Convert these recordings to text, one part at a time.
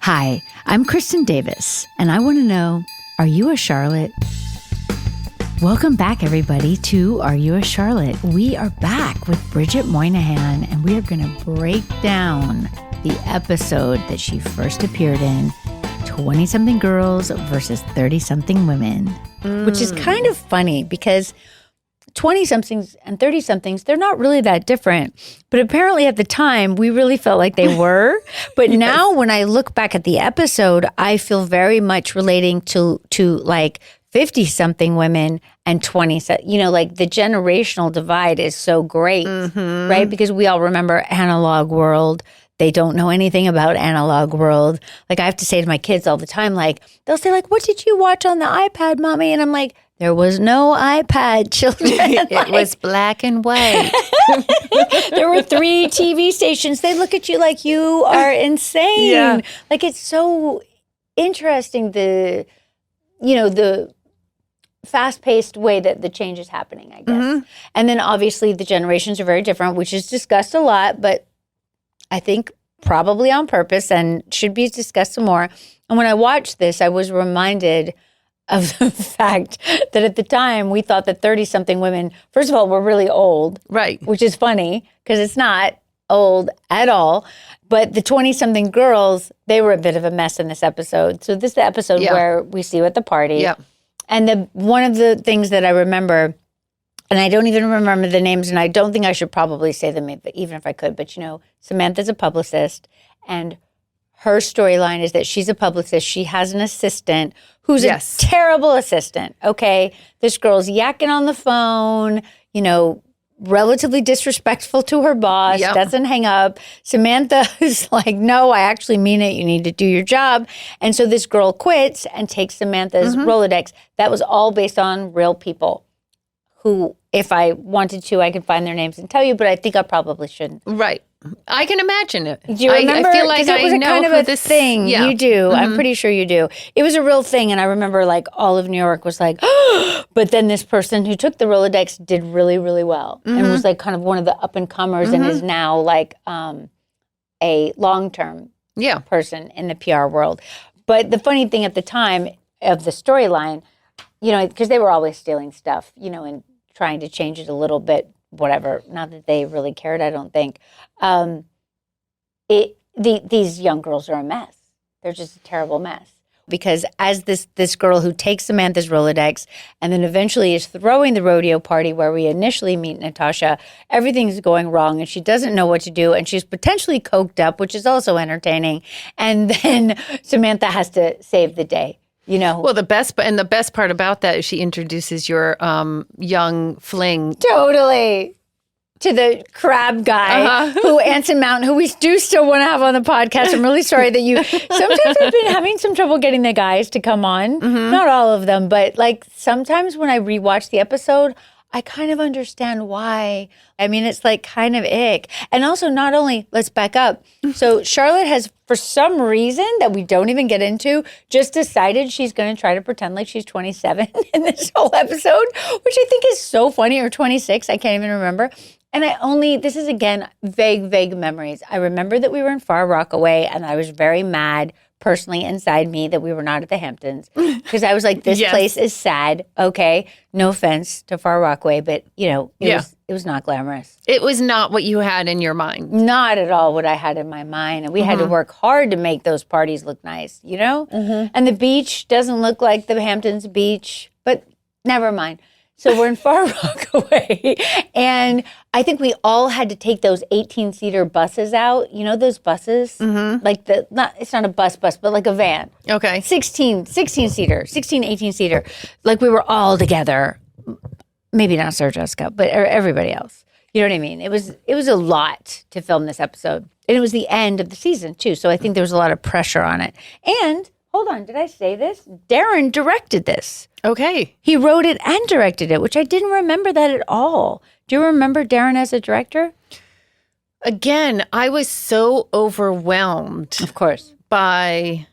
Hi, I'm Kristin Davis, and I want to know, are you a Charlotte? Welcome back, everybody, to Are You a Charlotte? We are back with Bridget Moynahan, and we are going to break down the episode that she first appeared in, 20-something girls versus 30-something women. Which is kind of funny because 20-somethings and 30-somethings, they're not really that different. But apparently at the time, we really felt like they were. But yes. Now when I look back at the episode, I feel very much relating to like 50-something women and 20, like the generational divide is so great, right? Because we all remember Analog World. They don't know anything about Analog World. Like I have to say to my kids all the time, like they'll say like, what did you watch on the iPad, Mommy? And I'm like, there was no iPad, children. It was black and white. There were 3 TV stations. They look at you like you are insane. Yeah. Like it's so interesting the fast-paced way that the change is happening, I guess. And then obviously the generations are very different, which is discussed a lot, but I think probably on purpose and should be discussed some more. And when I watched this, I was reminded of the fact that at the time we thought that 30-something women, first of all, were really old. Right. Which is funny because it's not old at all. But the 20-something girls, they were a bit of a mess in this episode. So this is the episode where we see you at the party. Yeah. And one of the things that I remember, and I don't even remember the names, and I don't think I should probably say them even if I could, but Samantha's a publicist, and her storyline is that she's a publicist. She has an assistant who's a terrible assistant, okay? This girl's yakking on the phone, relatively disrespectful to her boss, doesn't hang up. Samantha is like, no, I actually mean it. You need to do your job. And so this girl quits and takes Samantha's Rolodex. That was all based on real people who, if I wanted to, I could find their names and tell you, but I think I probably shouldn't. Right. I can imagine it. Do you remember? I feel like it was I a know kind of who a this thing. Yeah. You do. I'm pretty sure you do. It was a real thing, and I remember like all of New York was like, but then this person who took the Rolodex did really, really well, and was like kind of one of the up and comers, and is now like a long-term person in the PR world. But the funny thing at the time of the storyline, because they were always stealing stuff, and trying to change it a little bit. Whatever, not that they really cared, I don't think. These young girls are a mess. They're just a terrible mess. Because as this girl who takes Samantha's Rolodex and then eventually is throwing the rodeo party where we initially meet Natasha, everything's going wrong and she doesn't know what to do and she's potentially coked up, which is also entertaining. And then Samantha has to save the day. Well, the best part about that is she introduces your young fling. Totally. To the crab guy who Anson Mountain, who we do still want to have on the podcast. I'm really sorry that sometimes I've been having some trouble getting the guys to come on. Not all of them, but like sometimes when I rewatch the episode, I kind of understand why. I mean, it's like kind of ick. And also not only, let's back up. So Charlotte has, for some reason that we don't even get into, just decided she's going to try to pretend like she's 27 in this whole episode, which I think is so funny, or 26, I can't even remember. And this is again, vague memories. I remember that we were in Far Rockaway and I was very mad personally inside me that we were not at the Hamptons because I was like, this place is sad. Okay. No offense to Far Rockaway, but it was not glamorous. It was not what you had in your mind. Not at all what I had in my mind. And we had to work hard to make those parties look nice, And the beach doesn't look like the Hamptons beach, but never mind. So we're in Far Rockaway, and I think we all had to take those 18-seater buses out. Those buses? Like it's not a bus, but like a van. Okay. 18-seater. Like we were all together. Maybe not Sarah Jessica, but everybody else. You know what I mean? It was a lot to film this episode. And it was the end of the season, too, so I think there was a lot of pressure on it. And, hold on, did I say this? Darren directed this. Okay. He wrote it and directed it, which I didn't remember that at all. Do you remember Darren as a director? Again, I was so overwhelmed. Of course. By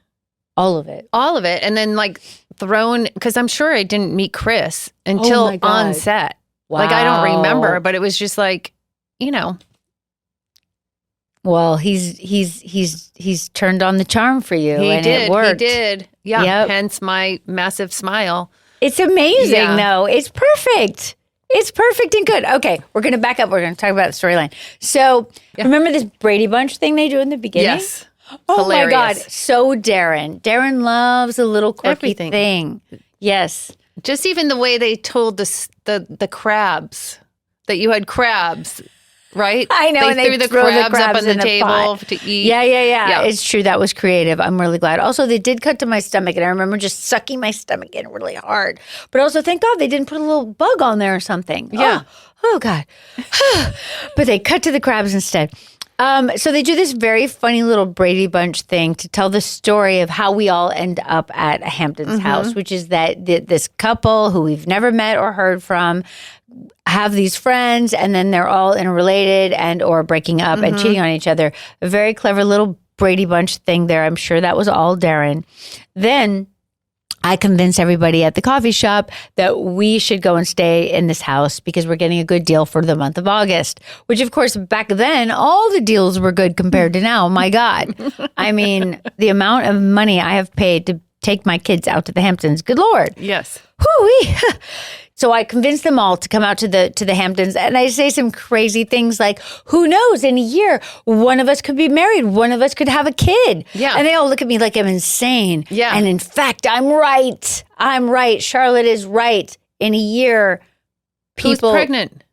all of it. And then like thrown, because I'm sure I didn't meet Chris until on set. Wow. Like I don't remember, but it was just like, Well, he's turned on the charm for you, and it worked. He did. Yeah. Yep. Hence my massive smile. It's amazing, though. It's perfect. It's perfect and good. Okay, we're going to back up. We're going to talk about the storyline. So, remember this Brady Bunch thing they do in the beginning? Yes. Oh Hilarious. my God. So Darren. Darren loves a little quirky Everything. thing. Yes. Just even the way they told the crabs that you had crabs, right? I know. They threw the crabs up on the table pot. to eat. Yeah. It's true. That was creative. I'm really glad. Also, they did cut to my stomach, and I remember just sucking my stomach in really hard. But also, thank God they didn't put a little bug on there or something. Yeah. Oh God. But they cut to the crabs instead. So they do this very funny little Brady Bunch thing to tell the story of how we all end up at Hampton's house, which is that this couple who we've never met or heard from have these friends, and then they're all interrelated and or breaking up and cheating on each other. A very clever little Brady Bunch thing there. I'm sure that was all Darren. Then I convince everybody at the coffee shop that we should go and stay in this house because we're getting a good deal for the month of August, which of course back then, all the deals were good compared to now. My God. I mean, the amount of money I have paid to take my kids out to the Hamptons. Good Lord. Yes. Whoo-wee. So I convinced them all to come out to the Hamptons, and I say some crazy things like, who knows, in a year, one of us could be married, one of us could have a kid. Yeah. And they all look at me like I'm insane. Yeah. And in fact, I'm right. I'm right. Charlotte is right. In a year, people... Who's pregnant?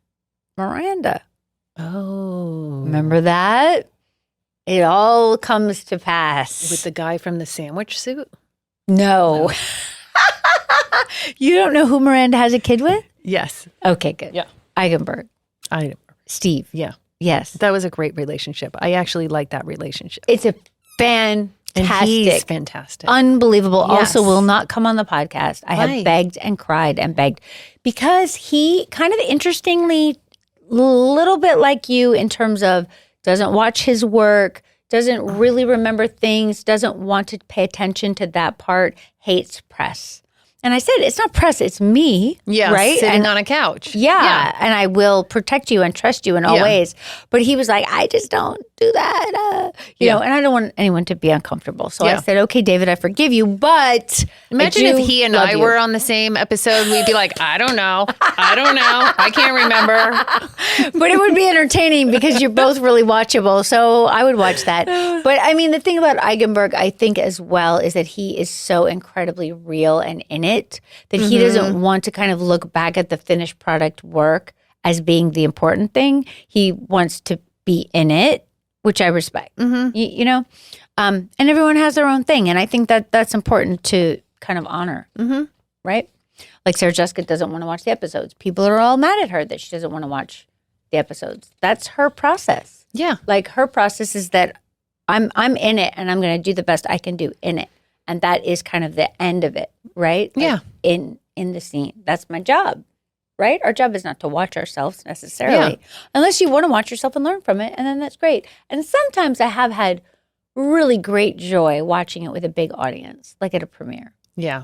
Miranda. Oh. Remember that? It all comes to pass. With the guy from the sandwich suit? No. You don't know who Miranda has a kid with? Yes. Okay, good. Yeah. Eigenberg. Steve. Yeah. Yes. That was a great relationship. I actually like that relationship. It's a fantastic. And he's fantastic. Unbelievable. Yes. Also will not come on the podcast. I have Why? begged and cried and begged because he kind of interestingly, little bit like you in terms of doesn't watch his work, doesn't really remember things, doesn't want to pay attention to that part, hates press. And I said, it's not press, it's me. Yeah. Right? Sitting And on a couch. yeah, and I will protect you and trust you in all Yeah. ways. But he was like, I just don't do that. You know, and I don't want anyone to be uncomfortable. So I Yeah. said, okay, David, I forgive you, but Imagine I if do he and love I you. were on the same episode, we'd be like, I don't know. I can't remember. But it would be entertaining because you're both really watchable. So I would watch that. But I mean, the thing about Eigenberg, I think as well, is that he is so incredibly real and in it that he doesn't want to kind of look back at the finished product work as being the important thing. He wants to be in it, which I respect, you know? And everyone has their own thing. And I think that that's important to kind of honor, right? Like Sarah Jessica doesn't want to watch the episodes. People are all mad at her that she doesn't want to watch the episodes. That's her process. Yeah. Like her process is that I'm in it and I'm going to do the best I can do in it. And that is kind of the end of it, right? Like Yeah. in the scene. That's my job, right? Our job is not to watch ourselves necessarily, unless you want to watch yourself and learn from it. And then that's great. And sometimes I have had really great joy watching it with a big audience, like at a premiere, Yeah.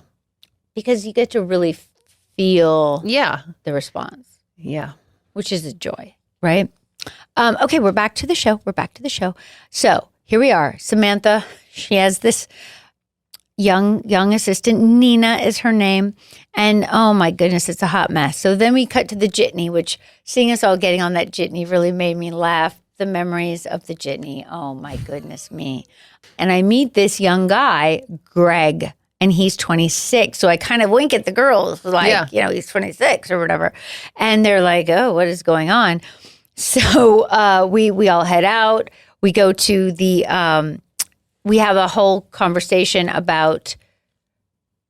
because you get to really feel Yeah. the response, Yeah. which is a joy, right? Okay, we're back to the show. So here we are. Samantha, she has this young assistant. Nina is her name. And oh my goodness, it's a hot mess. So then we cut to the jitney, which seeing us all getting on that jitney really made me laugh. The memories of the jitney. Oh my goodness me. And I meet this young guy, Greg, and he's 26. So I kind of wink at the girls like, you know, he's 26 or whatever. And they're like, oh, what is going on? So we all head out. We go to the, we have a whole conversation about,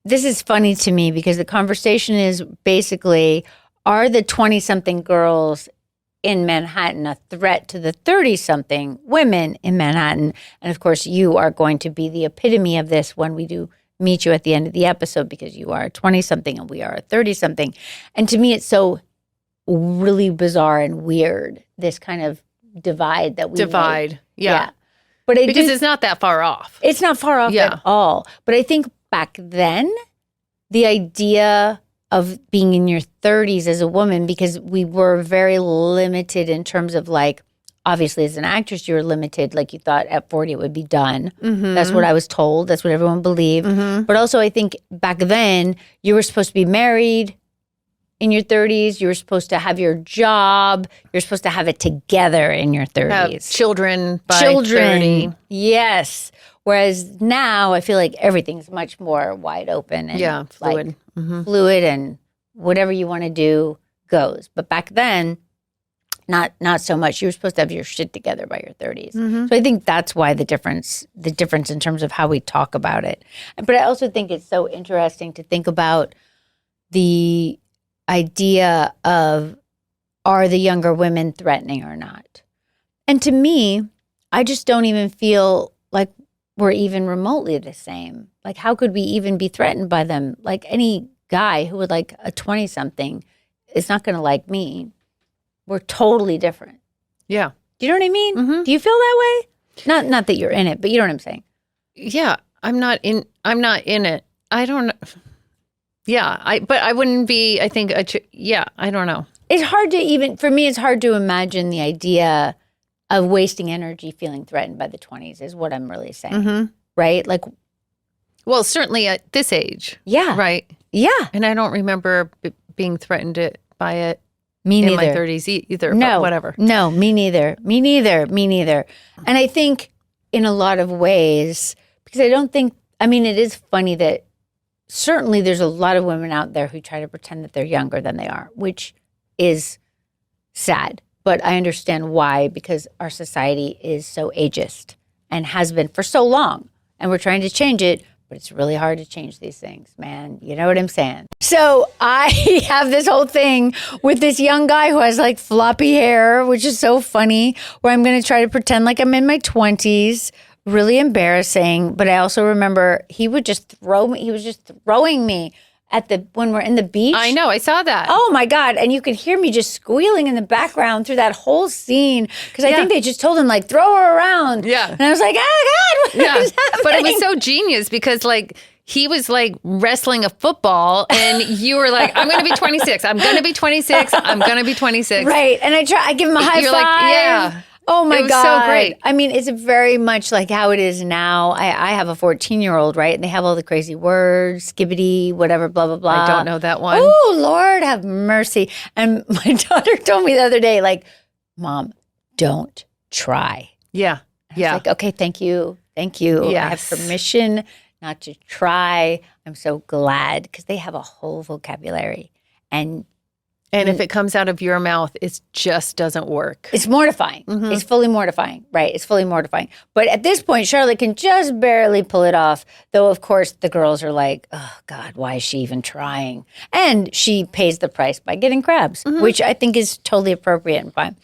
this is funny to me because the conversation is basically, are the 20-something girls in Manhattan a threat to the 30-something women in Manhattan? And of course, you are going to be the epitome of this when we do meet you at the end of the episode because you are a 20-something and we are a 30-something. And to me, it's so really bizarre and weird, this kind of divide that we make. Yeah. But I Because do, it's not that far off. it's not far off Yeah. at all. But I think back then, the idea of being in your 30s as a woman, because we were very limited in terms of like obviously as an actress, you were limited. Like you thought at 40 it would be done. That's what I was told. That's what everyone believed. But also I think back then you were supposed to be married in your 30s. You were supposed to have your job. You're supposed to have it together in your 30s. Have children by 30. Yes. Whereas now I feel like everything's much more wide open and fluid. Like, fluid, and whatever you want to do goes. But back then, not so much. You were supposed to have your shit together by your 30s. So I think that's why the difference in terms of how we talk about it. But I also think it's so interesting to think about the idea of, are the younger women threatening or not? And to me, I just don't even feel like we're even remotely the same. Like, how could we even be threatened by them? Like, any guy who would like a 20-something is not going to like me. We're totally different. Yeah. Do you know what I mean? Do you feel that way? Not that you're in it, but you know what I'm saying. Yeah, I'm not in it. I don't know. Yeah, but I wouldn't be, I think, I don't know. It's hard to even, for me, it's hard to imagine the idea of wasting energy feeling threatened by the 20s is what I'm really saying. Right? Like, well, certainly at this age. Yeah. Right. Yeah. And I don't remember being threatened by it. Me neither. In my 30s either, no, but whatever. No, me neither. Me neither. Me neither. And I think in a lot of ways, because I don't think, I mean, it is funny that certainly there's a lot of women out there who try to pretend that they're younger than they are, which is sad. But I understand why, because our society is so ageist and has been for so long. And we're trying to change it, but it's really hard to change these things, man. You know what I'm saying? So I have this whole thing with this young guy who has like floppy hair, which is so funny, where I'm going to try to pretend like I'm in my 20s. Really embarrassing. But I also remember he would just throw me. He was just throwing me when we're in the beach. I know. I saw that. Oh my God. And you could hear me just squealing in the background through that whole scene. Because I think they just told him like, throw her around. Yeah. And I was like, oh God, what is happening? But it was so genius because like, he was like wrestling a football and you were like, I'm going to be 26. I'm going to be 26. I'm going to be 26. Right. And I give him a high You're five. like, yeah. Oh my it was God. so great. I mean, it's very much like how it is now. I have a 14-year-old, right? And they have all the crazy words, skibbity, whatever, blah, blah, blah. I don't know that one. Oh, Lord, have mercy. And my daughter told me the other day, like, Mom, don't try. Yeah. I was like, okay, thank you. Thank you. Yes. I have permission not to try. I'm so glad because they have a whole vocabulary. And if it comes out of your mouth, it just doesn't work. It's mortifying. It's fully mortifying, right? It's fully mortifying. But at this point, Charlotte can just barely pull it off. Though, of course, the girls are like, oh, God, why is she even trying? And she pays the price by getting crabs, which I think is totally appropriate and fine.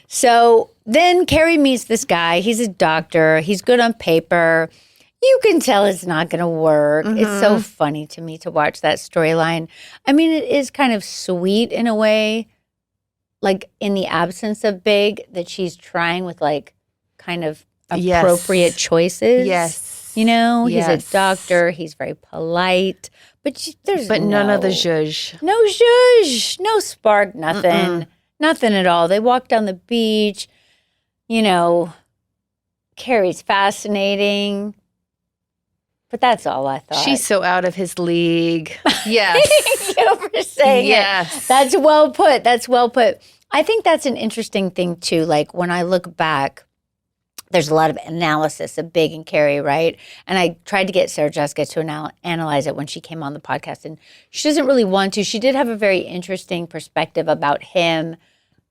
So then Carrie meets this guy. He's a doctor. He's good on paper. You can tell it's not going to work. It's so funny to me to watch that storyline. I mean, it is kind of sweet in a way, like in the absence of Big, that she's trying with like kind of appropriate choices. Yes. You know, he's a doctor. He's very polite. But none of the zhuzh. No zhuzh. No spark, nothing. Nothing at all. They walk down the beach. You know, Carrie's fascinating. But that's all I thought. She's so out of his league. Yes. Thank you for saying it. That's well put. That's well put. I think that's an interesting thing, too. Like, when I look back, there's a lot of analysis of Big and Carrie, right? And I tried to get Sarah Jessica to analyze it when she came on the podcast, and she doesn't really want to. She did have a very interesting perspective about him,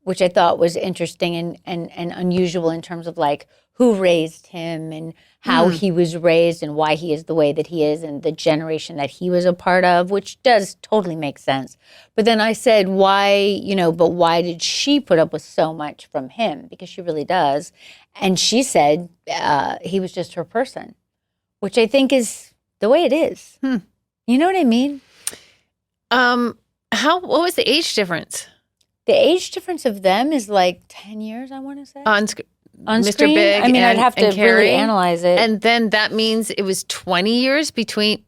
which I thought was interesting and unusual in terms of, like, who raised him and how he was raised and why he is the way that he is and the generation that he was a part of, which does totally make sense. But then I said, why did she put up with so much from him? Because she really does. And she said he was just her person, which I think is the way it is. You know what I mean? What was the age difference? The age difference of them is like 10 years, I want to say. On Mr. screen? Big I mean, I'd and- have to and Carrie. really analyze it. And then that means it was 20 years between.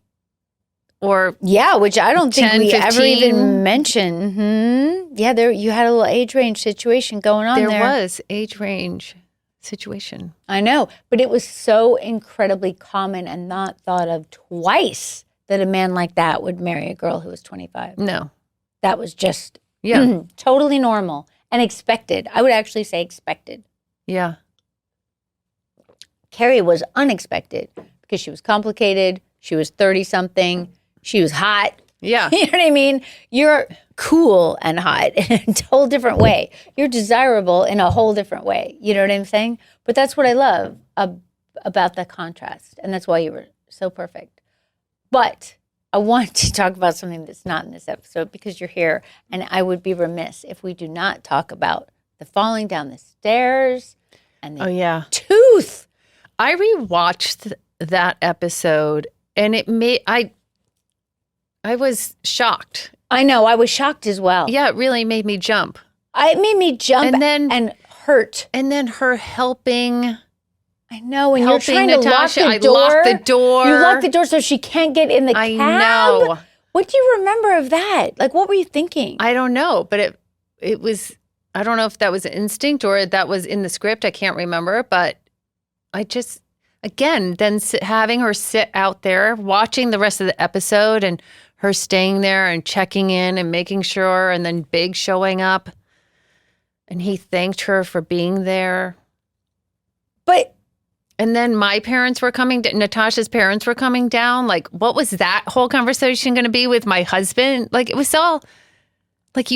or yeah, which I don't think 10, we 15. ever even mentioned. Yeah, there you had a little age range situation going on there. There was age range situation. I know, but it was so incredibly common and not thought of twice that a man like that would marry a girl who was 25. No. That was just Yeah. totally normal and expected. I would actually say expected. Yeah. Carrie was unexpected because she was complicated. She was 30-something. She was hot. Yeah. You know what I mean? You're cool and hot in a whole different way. You're desirable in a whole different way. You know what I'm saying? But that's what I love about the contrast. And that's why you were so perfect. But I want to talk about something that's not in this episode because you're here. And I would be remiss if we do not talk about the falling down the stairs and the tooth. I rewatched that episode and it made, I was shocked. I know. I was shocked as well. Yeah, it really made me jump. It made me jump and hurt. And then her helping. I know. And you're trying Natasha. to lock the door. I locked the door. You locked the door so she can't get in the cab. I know. What do you remember of that? Like, what were you thinking? I don't know. But it was, I don't know if that was instinct or that was in the script. I can't remember. But I just, again, then having her sit out there, watching the rest of the episode and her staying there and checking in and making sure, and then Big showing up. And he thanked her for being there. And then my parents were coming, Natasha's parents were coming down. Like, what was that whole conversation going to be with my husband? Like, it was all, like,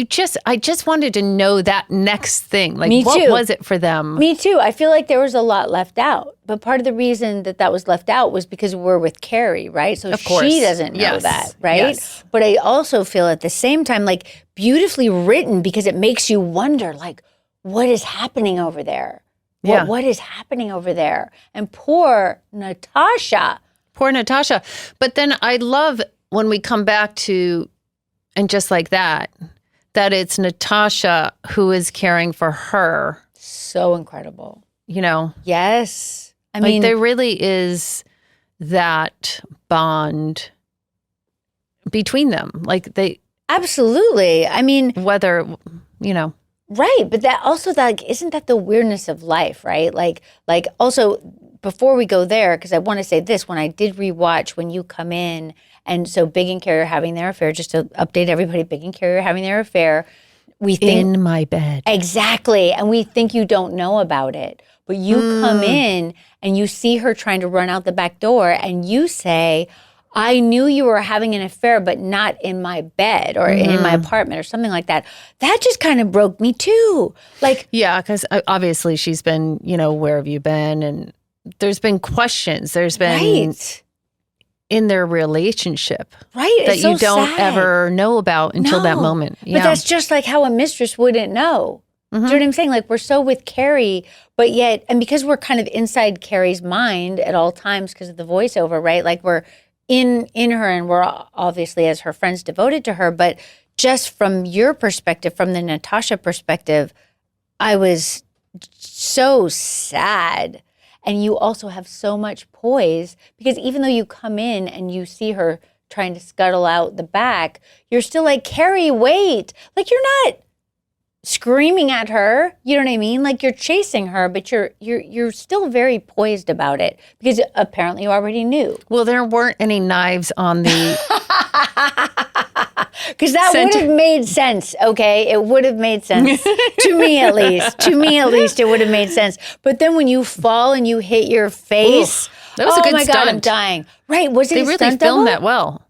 I just wanted to know that next thing. Like, what was it for them? Me too. I feel like there was a lot left out. But part of the reason that was left out was because we're with Carrie, right? So of course. She doesn't know that, right? Yes. But I also feel at the same time, like, beautifully written because it makes you wonder, like, what is happening over there? What is happening over there? And poor Natasha. But then I love when we come back to, and just like that it's Natasha who is caring for her. So incredible. You know? Yes. I mean, mean, there really is that bond between them. Like they. Absolutely. I mean. Whether, you know. Right, but that also, like, isn't that the weirdness of life, right? Like also, before we go there, because I want to say this, when I did rewatch When You Come In, and so Big and Carrie are having their affair, just to update everybody, Big and Carrie are having their affair. We think in my bed. Exactly, and we think you don't know about it, but you come in and you see her trying to run out the back door, and you say, I knew you were having an affair, but not in my bed or in my apartment or something like that. That just kind of broke me too. Like, yeah, because obviously she's been, you know, where have you been? And there's been questions. There's been in their relationship, that you don't ever know about until that moment. Yeah. But that's just like how a mistress wouldn't know. Do you know what I'm saying? Like, we're so with Carrie, but yet, and because we're kind of inside Carrie's mind at all times because of the voiceover, right? Like, we're in her, and we're obviously, as her friends, devoted to her. But just from your perspective, from the Natasha perspective, I was so sad. And you also have so much poise because even though you come in and you see her trying to scuttle out the back, you're still like, Carrie, wait. Like, you're not screaming at her, you know what I mean? Like, you're chasing her, but you're still very poised about it because apparently you already knew. Well, there weren't any knives on the because that would have made sense. Okay, it would have made sense to me at least. To me at least, it would have made sense. But then when you fall and you hit your face, that was a good my stunt. God, I'm dying. Right? Was it they a really stunt filmed double? that well?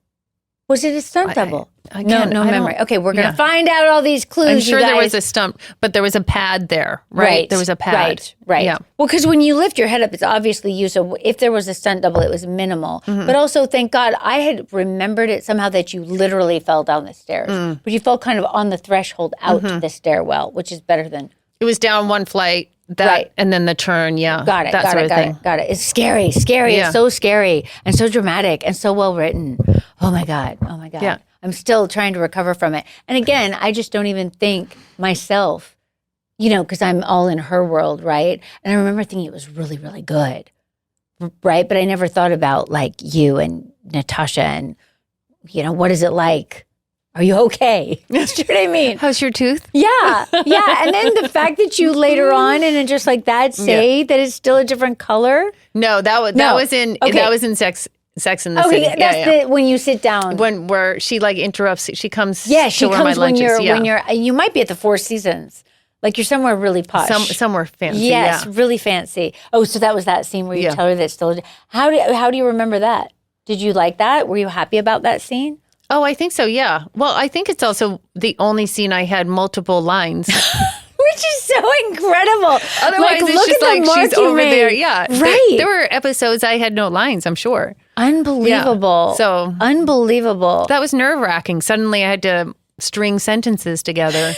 Was it a stunt double? Again, no I memory. don't- Okay, we're going to yeah. find out all these clues, I'm sure you there guys. was a stunt, but there was a pad there, right? There was a pad. Right. Yeah. Well, because when you lift your head up, it's obviously you. So if there was a stunt double, it was minimal. Mm-hmm. But also, thank God, I had remembered it somehow that you literally fell down the stairs. But you fell kind of on the threshold out to the stairwell, which is better than... It was down one flight, and then the turn, Got it, that got sort it, of got thing. it, got it. It's scary. Yeah. It's so scary and so dramatic and so well written. Oh my God. Yeah. I'm still trying to recover from it. And again, I just don't even think myself, you know, because I'm all in her world, right? And I remember thinking it was really, really good, right? But I never thought about like you and Natasha and what is it like? Are you okay? You know what I mean? How's your tooth? Yeah. And then the fact that you later on and then just like that say that it's still a different color. No, that was in Sex in the City. Okay, that's when you sit down. Where she like interrupts. She comes. Yeah, she to where comes my when lunch is. you're you might be at the Four Seasons. Like you're somewhere really posh. Somewhere fancy. Yes, yeah. really fancy. Oh, so that was that scene where you tell her that still. How do you remember that? Did you like that? Were you happy about that scene? Oh, I think so. Yeah. Well, I think it's also the only scene I had multiple lines. Which is so incredible. Otherwise, it's look just at like the she's over there. Yeah. Right. There were episodes I had no lines, I'm sure. Unbelievable. Yeah. So unbelievable. That was nerve-wracking. Suddenly I had to string sentences together.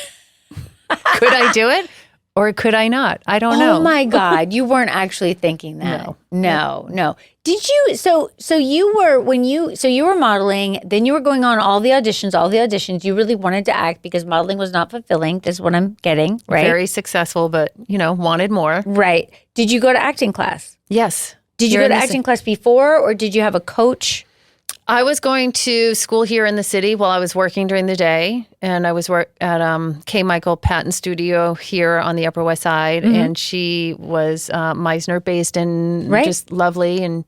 Could I do it? Or could I not? I don't know. Oh my God. You weren't actually thinking that. No. Did you so you were modeling, then you were going on all the auditions. You really wanted to act because modeling was not fulfilling. This is what I'm getting, right? Very successful, but wanted more. Right. Did you go to acting class? Yes. Did you go to acting class before or did you have a coach? I was going to school here in the city while I was working during the day, and I was at K. Michael Patton Studio here on the Upper West Side, and she was Meisner based and just lovely and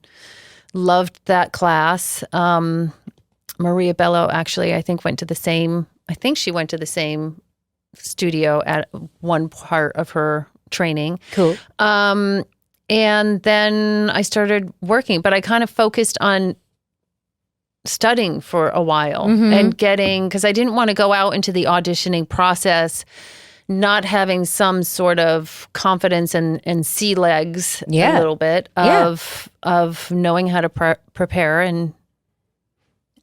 loved that class. Maria Bello actually, I think she went to the same studio at one part of her training. Cool. And then I started working, but I kind of focused on studying for a while and because I didn't want to go out into the auditioning process not having some sort of confidence and sea legs a little bit of knowing how to prepare and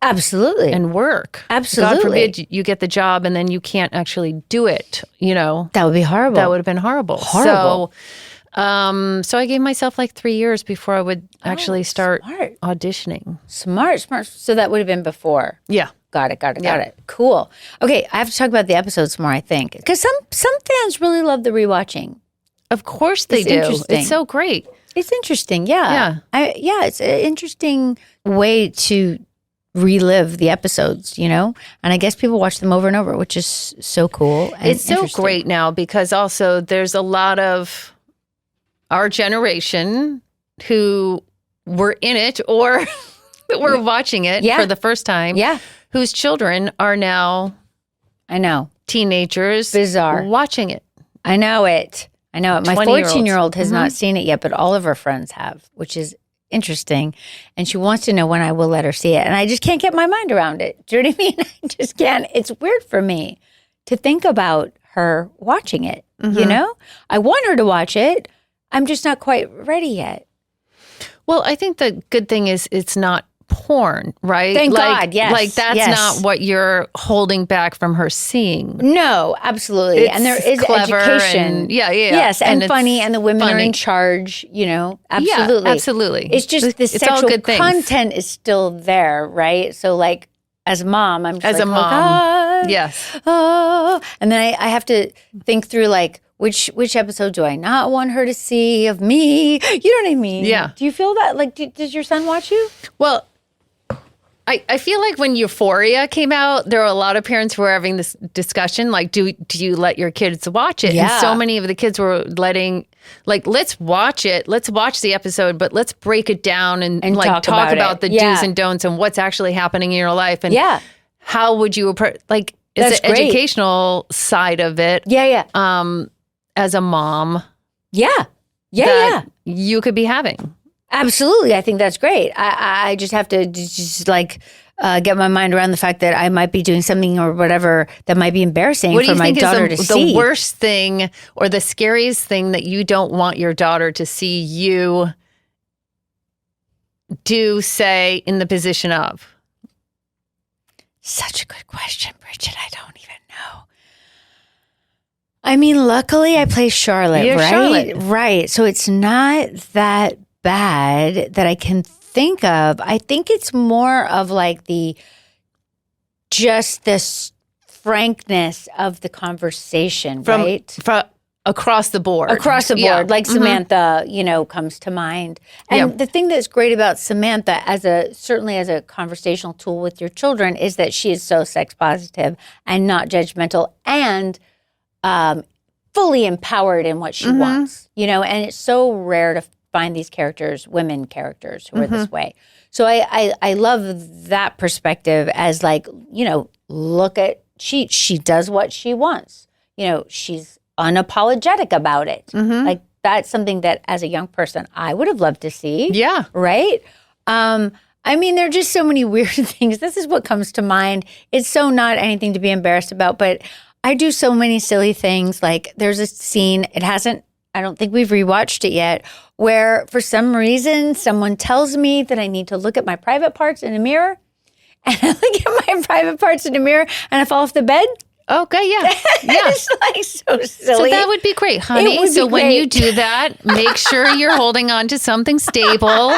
absolutely and work. Absolutely. God forbid you get the job and then you can't actually do it, That would be horrible. That would have been horrible. So I gave myself like 3 years before I would actually start auditioning. Smart. So that would have been before. Yeah. Got it. Cool. Okay, I have to talk about the episodes more, I think. Because some fans really love the rewatching. Of course they do. It's so great. It's interesting, yeah. It's an interesting way to relive the episodes, And I guess people watch them over and over, which is so cool. And it's so great now because also there's a lot of our generation who were in it or were watching it for the first time, whose children are now, I know, teenagers, bizarre, watching it. I know it. My 14-year-old has not seen it yet, but all of her friends have, which is interesting. And she wants to know when I will let her see it. And I just can't get my mind around it. Do you know what I mean? I just can't. It's weird for me to think about her watching it, I want her to watch it. I'm just not quite ready yet. Well, I think the good thing is it's not porn, right? Thank God, yes. Like that's not what you're holding back from her seeing. No, absolutely. And there is clever education. Yes, and funny, and the women are in charge, absolutely. Yeah, absolutely. It's just the sexual content is still there, right? So like as a mom, I'm just as like, a mom, God, yes. Oh. And then I have to think through like, which episode do I not want her to see of me? You know what I mean? Yeah. Do you feel that? Like, does your son watch you? Well, I feel like when Euphoria came out, there were a lot of parents who were having this discussion, like, do you let your kids watch it? Yeah. And so many of the kids were letting, like, let's watch it. Let's watch the episode, but let's break it down and like talk about the do's and don'ts and what's actually happening in your life. And how would you approach, like, it's the educational side of it. As a mom. You could be having. Absolutely. I think that's great. I just have to get my mind around the fact that I might be doing something or whatever that might be embarrassing for my daughter to see. The worst thing or the scariest thing that you don't want your daughter to see you do, say, in the position of? Such a good question, Bridget. I don't even know. I mean, luckily I play Charlotte, You're right? Charlotte. Right. So it's not that bad that I can think of. I think it's more of like just this frankness of the conversation, right? across the board. Across the board, Yeah. like Samantha, comes to mind. And the thing that's great about Samantha, certainly as a conversational tool with your children, is that she is so sex positive and not judgmental and fully empowered in what she wants. And it's so rare to find these characters, women characters, who are this way. So I love that perspective as like, look at she does what she wants. She's unapologetic about it. Like that's something that as a young person I would have loved to see. Yeah. Right? There are just so many weird things. This is what comes to mind. It's so not anything to be embarrassed about, but I do so many silly things. Like there's a scene, I don't think we've rewatched it yet, where for some reason someone tells me that I need to look at my private parts in a mirror. And I look at my private parts in the mirror and I fall off the bed. Okay, yeah. It's like so silly. So that would be great, honey. So when you do that, make sure you're holding on to something stable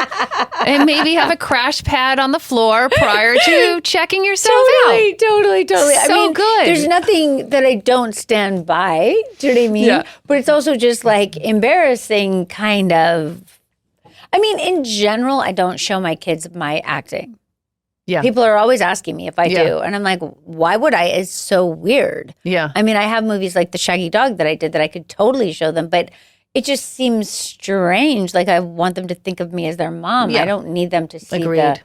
and maybe have a crash pad on the floor prior to checking yourself out. Totally. So good. There's nothing that I don't stand by. Do you know what I mean? Yeah. But it's also just like embarrassing kind of. In general, I don't show my kids my acting. Yeah. People are always asking me if I do. And I'm like, why would I? It's so weird. Yeah. I have movies like The Shaggy Dog that I did that I could totally show them, but it just seems strange. Like I want them to think of me as their mom. Yeah. I don't need them to see Agreed. the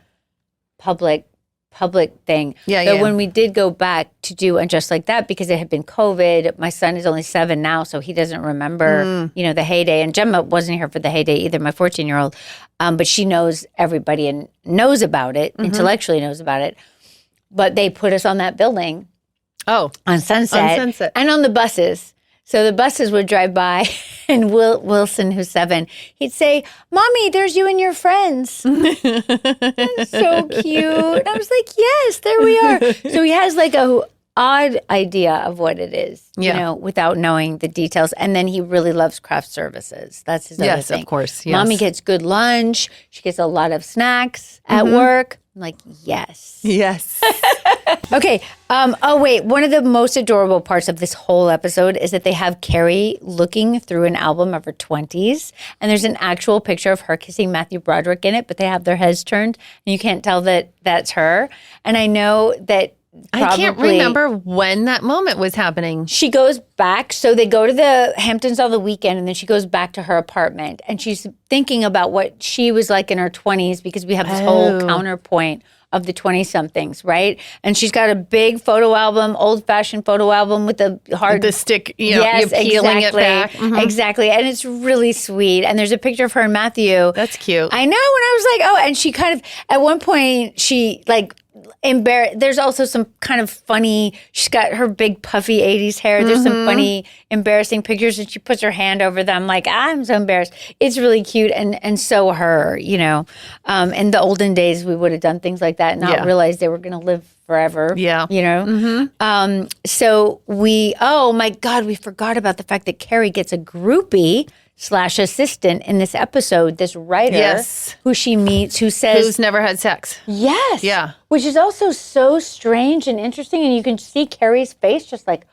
public thing. Yeah, But yeah. when we did go back to do And Just Like That, because it had been COVID, my son is only 7 now, so he doesn't remember, the heyday. And Gemma wasn't here for the heyday either, my 14-year-old. But she knows everybody and knows about it, intellectually knows about it. But they put us on that building on Sunset. And on the buses. So the buses would drive by, and Wilson, who's 7, he'd say, "Mommy, there's you and your friends." That's so cute. And I was like, yes, there we are. So he has like a odd idea of what it is, without knowing the details. And then he really loves craft services. That's his other thing. Yes, of course. Yes. Mommy gets good lunch. She gets a lot of snacks at work. I'm like, yes. Yes. Okay. One of the most adorable parts of this whole episode is that they have Carrie looking through an album of her 20s, and there's an actual picture of her kissing Matthew Broderick in it, but they have their heads turned, and you can't tell that that's her. And I know that I can't remember when that moment was happening. she goes back. So they go to the Hamptons on the weekend, and then she goes back to her apartment, and she's thinking about what she was like in her 20s, because we have this whole counterpoint of the 20-somethings, right? And she's got a big photo album, old-fashioned photo album with the hard... The stick, yes, you're peeling exactly, it back. Exactly. And it's really sweet. And there's a picture of her and Matthew. That's cute. I know. And I was like, oh, and she kind of, at one point, she like... There's also some kind of funny, she's got her big puffy 80s hair. There's some funny, embarrassing pictures, and she puts her hand over them like, I'm so embarrassed. It's really cute, and so her, in the olden days, we would have done things like that and not realize they were going to live forever. Yeah. So oh my God, we forgot about the fact that Carrie gets a groupie / assistant in this episode, this writer who she meets, who says... Who's never had sex. Yes. Yeah. Which is also so strange and interesting. And you can see Carrie's face just like,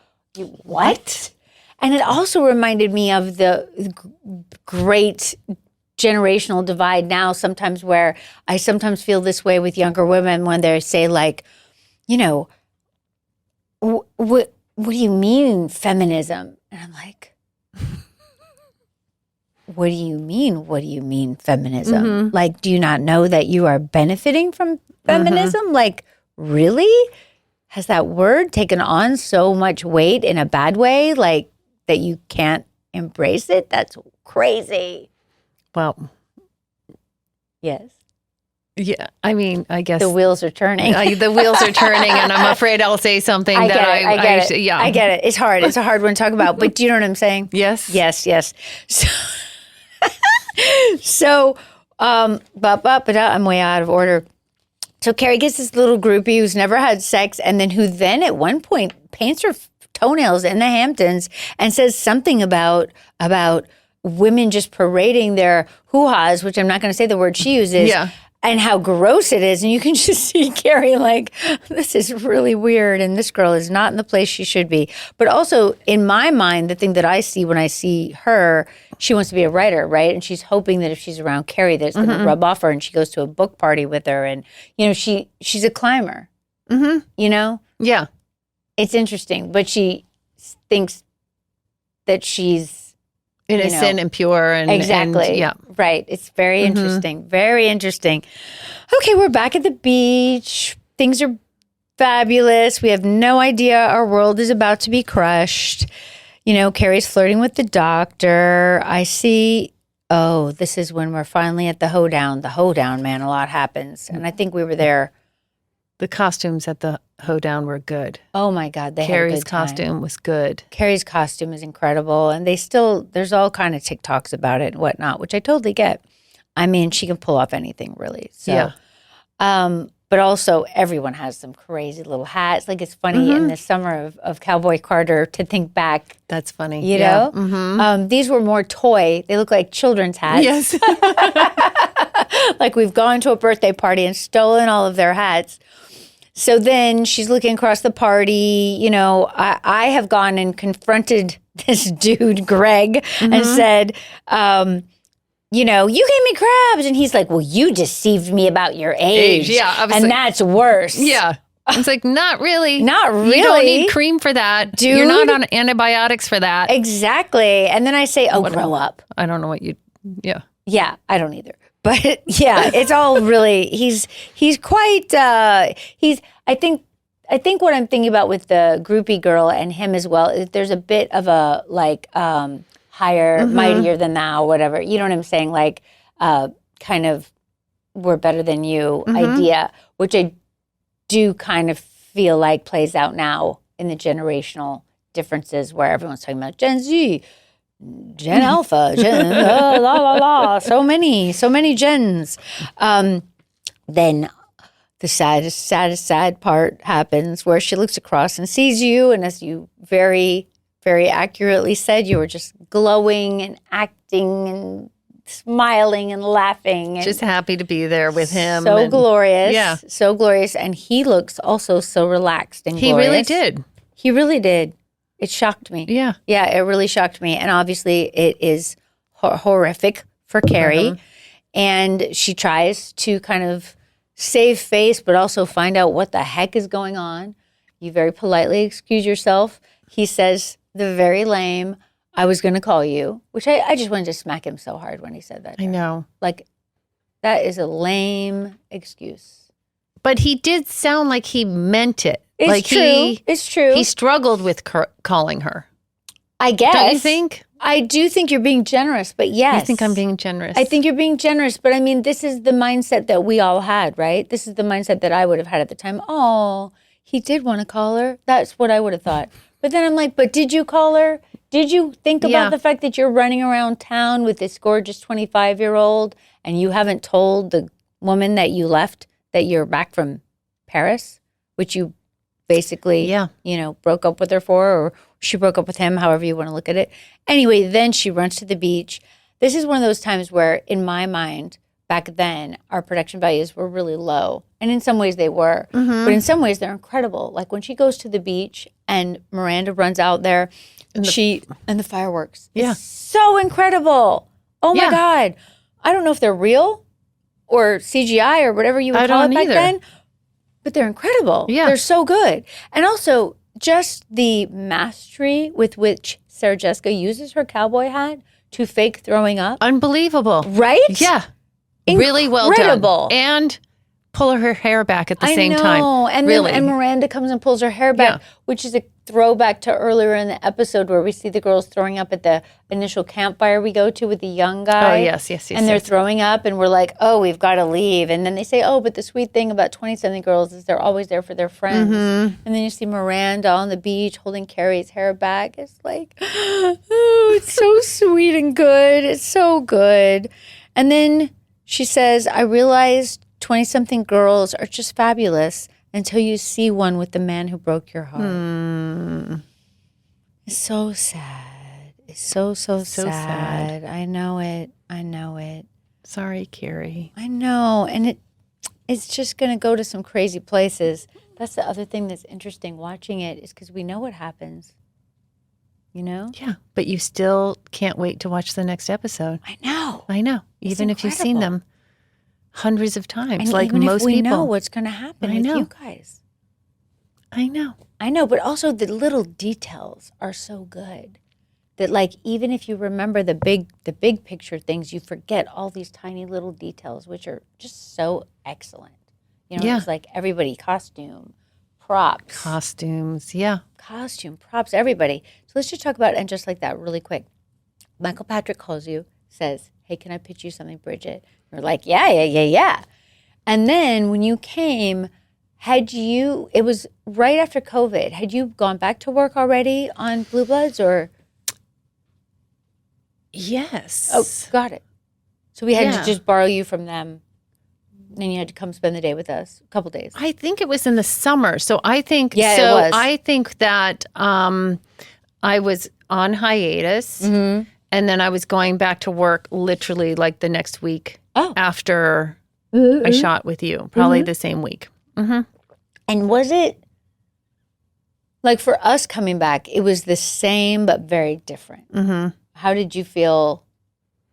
what? And it also reminded me of the great generational divide now sometimes, where I sometimes feel this way with younger women when they say like, what do you mean feminism? And I'm like... What do you mean? What do you mean feminism? Like, do you not know that you are benefiting from feminism? Like, really? Has that word taken on so much weight in a bad way, like that you can't embrace it? That's crazy. Well, yes. Yeah, I guess the wheels are turning. The wheels are turning, and I'm afraid I'll say something I get it. I get it. It's hard. It's a hard one to talk about. But do you know what I'm saying? Yes. Yes. So, I'm way out of order. So Carrie gets this little groupie who's never had sex, and then who then at one point paints her toenails in the Hamptons and says something about women just parading their hoo-has, which I'm not going to say the word she uses, and how gross it is. And you can just see Carrie like, this is really weird. And this girl is not in the place she should be. But also in my mind, the thing that I see when I see her, she wants to be a writer, right? And she's hoping that if she's around Carrie, that it's going to rub off her. And she goes to a book party with her. And, she's a climber, Yeah. It's interesting. But she thinks that she's innocent and pure. And exactly. Yeah. Right. It's very interesting. Very interesting. Okay, we're back at the beach. Things are fabulous. We have no idea our world is about to be crushed. Carrie's flirting with the doctor. I see, this is when we're finally at the hoedown. The hoedown, man, a lot happens. And I think we were there. The costumes at the hoedown were good. Oh my God, they Carrie's had a good time. costume was good. Carrie's costume is incredible. And there's all kind of TikToks about it and whatnot, which I totally get. I mean, she can pull off anything really. So, yeah. But also everyone has some crazy little hats. Like it's funny in the summer of Cowboy Carter to think back. That's funny. You know? These were more toy. They look like children's hats. Yes. Like we've gone to a birthday party and stolen all of their hats. So then she's looking across the party. I have gone and confronted this dude, Greg, and said, you gave me crabs. And he's like, well, you deceived me about your age. Yeah. And that's worse. Yeah. It's like, not really. Not really. You don't need cream for that. Dude. You're not on antibiotics for that. Exactly. And then I say, grow up. I don't know what yeah. Yeah, I don't either. But yeah, it's all really, he's quite, I think what I'm thinking about with the groupie girl and him as well, is there's a bit of a higher, mightier than thou, whatever. You know what I'm saying? Like kind of we're better than you idea, which I do kind of feel like plays out now in the generational differences where everyone's talking about Gen Z, Gen Alpha, Gen so many gens. Then the sad part happens where she looks across and sees you, and as you very, very accurately said, you were just glowing and acting and smiling and laughing. And just happy to be there with him. So glorious. Yeah. So glorious. And he looks also so relaxed and glorious. He really did. He really did. It shocked me. Yeah. Yeah, it really shocked me. And obviously it is horrific for Carrie. And she tries to kind of save face, but also find out what the heck is going on. You very politely excuse yourself. He says the very lame, I was going to call you, which I just wanted to smack him so hard when he said that. I know. Like, that is a lame excuse. But he did sound like he meant it. It's true. It's true. He struggled with calling her. I guess. Don't you think? I do think you're being generous, but yes. You think I'm being generous? I think you're being generous, but I mean, this is the mindset that we all had, right? This is the mindset that I would have had at the time. Oh, he did want to call her. That's what I would have thought. But then I'm like, but did you call her? Did you think about the fact that you're running around town with this gorgeous 25-year-old and you haven't told the woman that you left that you're back from Paris, which you basically, broke up with her for, or she broke up with him, however you want to look at it. Anyway, then she runs to the beach. This is one of those times where, in my mind, back then, our production values were really low. And in some ways they were. But in some ways they're incredible. Like when she goes to the beach and Miranda runs out there, and the fireworks. Yeah. It's so incredible. Oh my God. I don't know if they're real or CGI or whatever you would call it back then. But they're incredible. Yeah. They're so good. And also, just the mastery with which Sarah Jessica uses her cowboy hat to fake throwing up. Unbelievable. Right? Yeah. Really well done. And pull her hair back at the same time. And really. And Miranda comes and pulls her hair back, which is a throwback to earlier in the episode where we see the girls throwing up at the initial campfire we go to with the young guy. Oh, yes. And they're throwing up and we're like, oh, we've got to leave. And then they say, oh, but the sweet thing about 20-something girls is they're always there for their friends. And then you see Miranda on the beach holding Carrie's hair back. It's like, oh, it's so sweet and good. It's so good. And then she says, I realized 20-something girls are just fabulous until you see one with the man who broke your heart. It's so sad. It's so sad. I know it. Sorry, Carrie. I know. And it's just going to go to some crazy places. That's the other thing that's interesting watching it is because we know what happens. You know? Yeah, but you still can't wait to watch the next episode. I know. Even if you've seen them hundreds of times, and like even most if we people. know what's going to happen with you guys. I know. I know, but also the little details are so good that, like, even if you remember the big picture things, you forget all these tiny little details, which are just so excellent. You know, it's like everybody, costume, props. Costumes, Costume, props, everybody. So let's just talk about, and just like that really quick. Michael Patrick calls you, says, hey, can I pitch you something, Bridget? You're like, yeah. And then when you came, it was right after COVID, had you gone back to work already on Blue Bloods or? Yes. Oh, got it. So we had to just borrow you from them. And you had to come spend the day with us, a couple days. I think it was in the summer. So I think, it was. I think that I was on hiatus and then I was going back to work literally like the next week after I shot with you, probably the same week. And was it, like for us coming back, it was the same but very different. How did you feel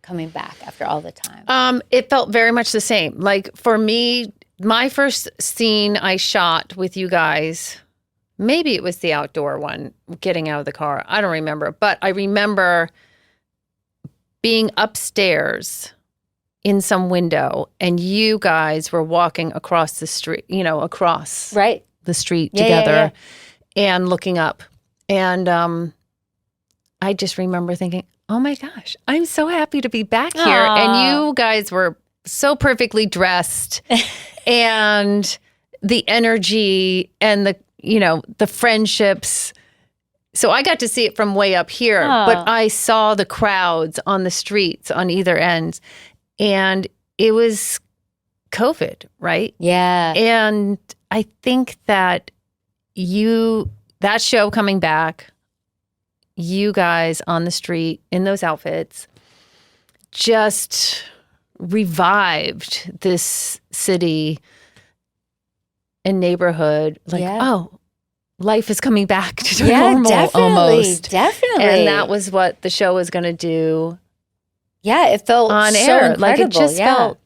coming back after all the time? It felt very much the same. Like for me, my first scene I shot with you guys, maybe it was the outdoor one, getting out of the car. I don't remember. But I remember being upstairs in some window and you guys were walking across the street, across the street together and looking up. And I just remember thinking, oh my gosh, I'm so happy to be back here. Aww. And you guys were so perfectly dressed and the energy and the friendships. So I got to see it from way up here, but I saw the crowds on the streets on either end. And it was COVID, right? Yeah. And I think that that show coming back, you guys on the street in those outfits just revived this city and neighborhood. Like, oh, life is coming back to normal almost. Definitely. And that was what the show was going to do. Yeah, it felt on so air. Incredible. Like it just felt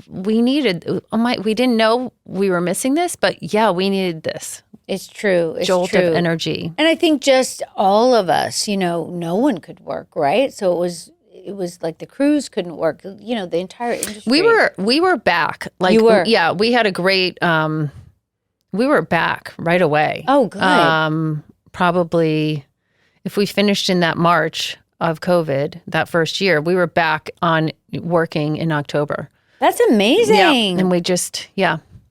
we didn't know we were missing this, but we needed this. It's true. It's jolt true. of energy. And I think just all of us, no one could work, right? So it was like the crews couldn't work, the entire industry. We were back. Like you were. Yeah, we had a great we were back right away. Oh, good. Probably if we finished in that March of COVID, that first year, we were back on working in October. That's amazing. Yeah. And we just,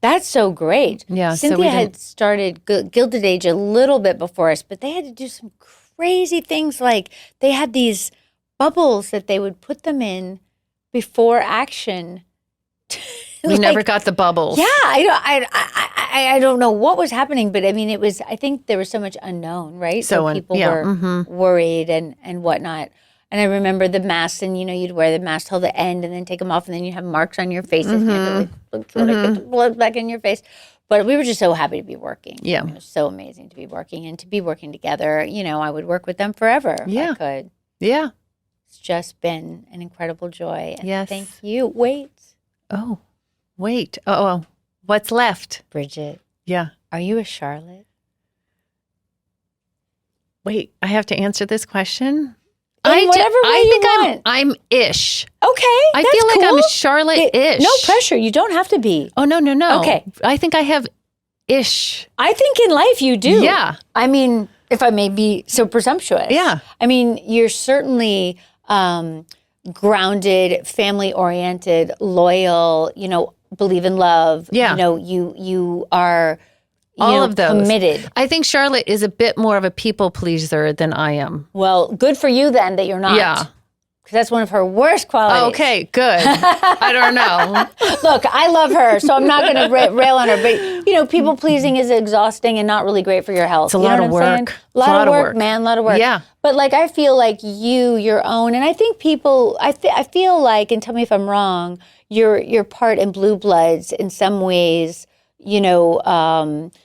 That's so great. Yeah. Cynthia had started Gilded Age a little bit before us, but they had to do some crazy things. Like they had these bubbles that they would put them in before action. We never got the bubbles. Yeah. I don't know what was happening, but I mean, I think there was so much unknown, right? So people were worried and whatnot. And I remember the masks, and you'd wear the mask till the end, and then take them off, and then you have marks on your face, and you had to get the blood back in your face. But we were just so happy to be working. Yeah, it was so amazing to be working and to be working together. I would work with them forever if I could. Yeah, it's just been an incredible joy. And yes, thank you. Wait. Oh, what's left, Bridget? Yeah, are you a Charlotte? Wait, I have to answer this question. I think I'm ish. Okay, I feel like cool. I'm Charlotte-ish. No pressure. You don't have to be. Oh, no. Okay. I think I have ish. I think in life you do. Yeah. I mean, if I may be so presumptuous. Yeah. I mean, you're certainly grounded, family-oriented, loyal, believe in love. Yeah. You are... all of those. Committed. I think Charlotte is a bit more of a people pleaser than I am. Well, good for you then that you're not. Yeah. because that's one of her worst qualities. Okay, good. I don't know. Look, I love her, so I'm not going to rail on her. But, people pleasing is exhausting and not really great for your health. It's a lot of work. A lot of work, man, a lot of work. Yeah. But like, I feel like your own, and I think people, I feel like, and tell me if I'm wrong, your part in Blue Bloods in some ways,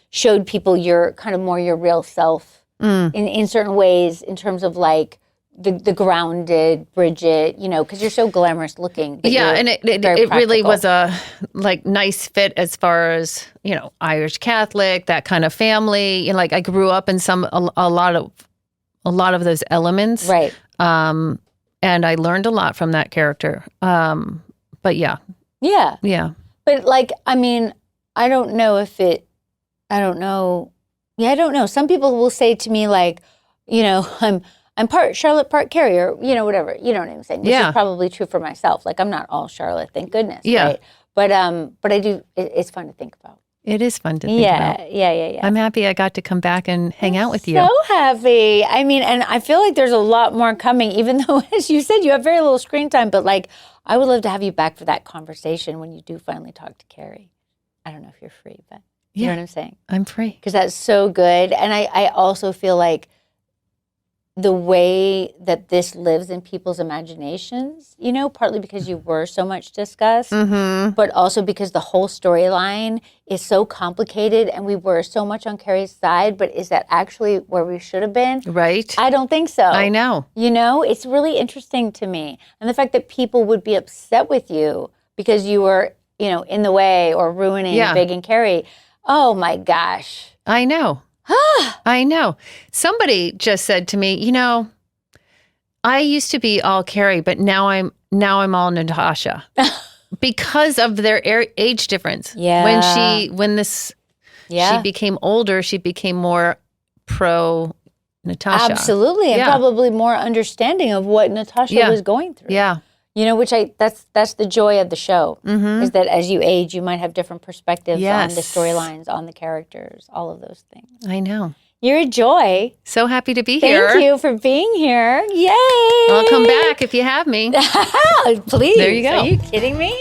showed people your kind of more your real self in certain ways, in terms of like the grounded Bridget, because you're so glamorous looking. But and it really was a like nice fit as far as, Irish Catholic, that kind of family. Like I grew up in a lot of those elements. Right. And I learned a lot from that character. But yeah. Yeah. Yeah. But like, I mean, I don't know. Yeah, I don't know. Some people will say to me like, I'm part Charlotte, part Carrie, or, whatever. You know what I'm saying? Which is probably true for myself. Like, I'm not all Charlotte, thank goodness. Yeah. Right? But I do, it's fun to think about. It is fun to think about. Yeah. I'm happy I got to come back and hang out with you. So happy. I mean, and I feel like there's a lot more coming, even though, as you said, you have very little screen time. But like, I would love to have you back for that conversation when you do finally talk to Carrie. I don't know if you're free, but you know what I'm saying? I'm free. Because that's so good. And I also feel like the way that this lives in people's imaginations, partly because you were so much discussed, but also because the whole storyline is so complicated and we were so much on Carrie's side, but is that actually where we should have been? Right. I don't think so. I know. It's really interesting to me. And the fact that people would be upset with you because you were, in the way or ruining Big and Carrie. Oh my gosh. I know. I know. Somebody just said to me, I used to be all Carrie, but now I'm all Natasha because of their age difference. Yeah. She became older, she became more pro Natasha. Absolutely. And probably more understanding of what Natasha was going through. Yeah. Which that's the joy of the show, is that as you age, you might have different perspectives on the storylines, on the characters, all of those things. I know. You're a joy. So happy to be here. Thank you for being here. Yay! I'll come back if you have me. Please. There you go. Are you kidding me?